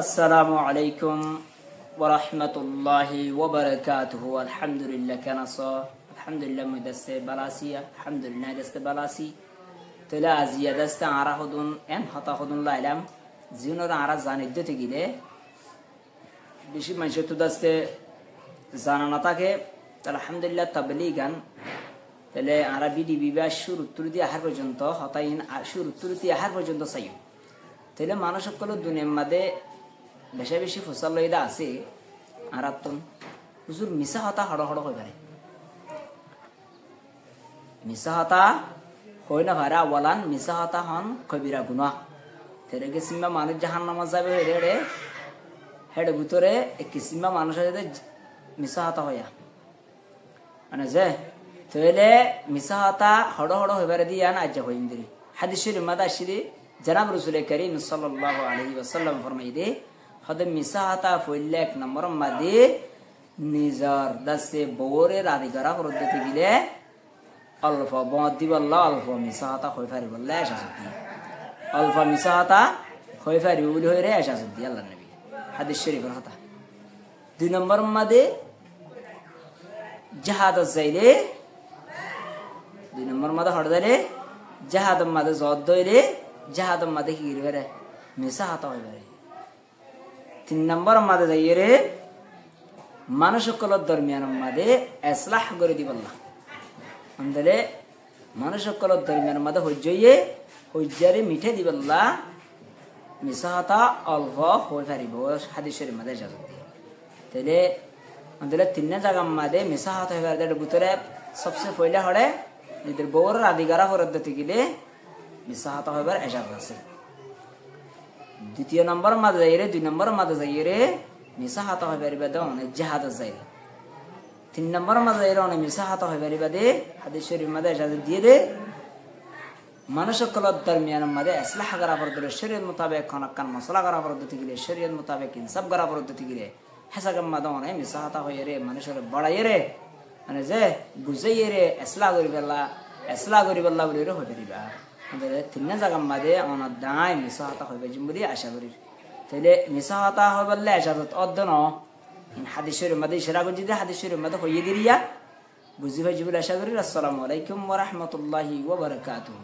আসসালামু আলাইকুম ওয়া রাহমাতুল্লাহি ওয়া বারাকাতুহু। আলহামদুলিল্লাহ কানাসা আলহামদুলিল্লাহ মুদাসসে বালাসিয়া আলহামদুলিল্লাহ দাসতে বালাসি তলা আজিয়া দাসতে আরা হুদুন এন হতা হুদুন লাইলাম জিনর আরা জানিদ্দতে গিলে বেশি মানুষ তো দাসতে জানা না থাকে। আলহামদুলিল্লাহ তাবলীগান তাহলে আরা বিডি বিবাহ শুরু উত্তর দিয়ে আহার পর্যন্ত হতাইন শুরু উত্তর দিয়ে আহার পর্যন্ত চাই তাহলে মানুষ সকল দুনিয়ার মাঝে বেশি বেশি ফসল লইদা আছে আর হুজুর মিশা হতা হড় হড় হয়ে পারে মিশা হতা হয় না ভাড়া ওয়ালান মিশা হতা হন কবিরা গুনা তেরে কিসিমা মানুষ জাহান নামাজ যাবে হেড়ে হেড়ে ভিতরে কিসিমা মানুষ আছে মিশা হতা হইয়া মানে যে তাহলে মিশা হতা হড় হড় হয়ে পারে দিয়ে আজ হইন্দিরি হাদিসের মাদা আসিরি জনাব রসুল করিম সাল্লাল্লাহু আলাইহি ওয়াসাল্লাম ফরমাই দে হদে মিশা হতা ফইলে এক নম্বর মাদে নিজর দাসে বউরে রাদি করা পদ্ধতি গিলে অল্প বদি বল্লা অল্প মিশা হতা হয়ে পারি বললে আশা সত্যি অল্প মিশা হতা হয়ে পারি বলে হয়ে রে আশা সত্যি আল্লাহ নবী হাদিস শরীফের কথা। দুই নম্বর মাদে জাহাদ যাইলে দুই নম্বর মাদে হড় দিলে জাহাদ মাদে জদ দইলে জাহাদ মাদে কি রে মিশা হতা হয়ে পারে। তিন নম্বর মাদে যাই রে মানুষ সকলের দরমিয়ান মাদে এসলাহ করে দিবল্লা আমাদের মানুষ সকলের দরমিয়ান মাদে হইজয়ে হইজারে মিঠে দিবল্লা মিশা হতা অল্প হয়ে পারিব হাদিসের মাদে জাজত দিয়ে তাহলে আমাদের তিন জায়গা মাদে মিশা হতা হয়ে পারে ভিতরে সবচেয়ে পয়লা হড়ে নিজের বউর আদিগারা পদ্ধতি গিলে মিশা হতা হয়ে পারে এসাদ আছে। দ্বিতীয় নম্বর মাদে যাই রে দুই নম্বর মাদে যাই রে মিশা হাতা হয়ে পারিবা দে অনেক জাহাদ যাই তিন নম্বর মাদে যাই রে অনেক মিশা হাতা হয়ে পারিবা দে হাদিস শরীফ মাদে এসাদ দিয়ে দে মানুষ সকলের দরমিয়ান মাদে ইসলাহ করা পদ্ধতি শরীয়ত মোতাবেক খনকান মশলা করা পদ্ধতি গিলে শরীয়ত মোতাবেক ইনসাফ করা পদ্ধতি গিলে হেসাগাম মাদে অনেক মিশা হাতা হয়ে রে মানুষের বড়াই রে মানে যে বুঝাই রে ইসলাহ করি পেলা বলে রে হয়ে পারিবা তিন জায়গা মাদে আমার দায় মিশা হতা হইবে বলে আশা করি তাহলে মিশা হতা হয়ে বললে আশা অর্ধন হাদিসের মাদে সেরা করছি হাদিসের মাদে হইয়ে দিরিয়া বুঝি ভাই বলে আশা করি। আসসালামু আলাইকুম ওয়া রাহমাতুল্লাহি ওয়া বারাকাতুহু।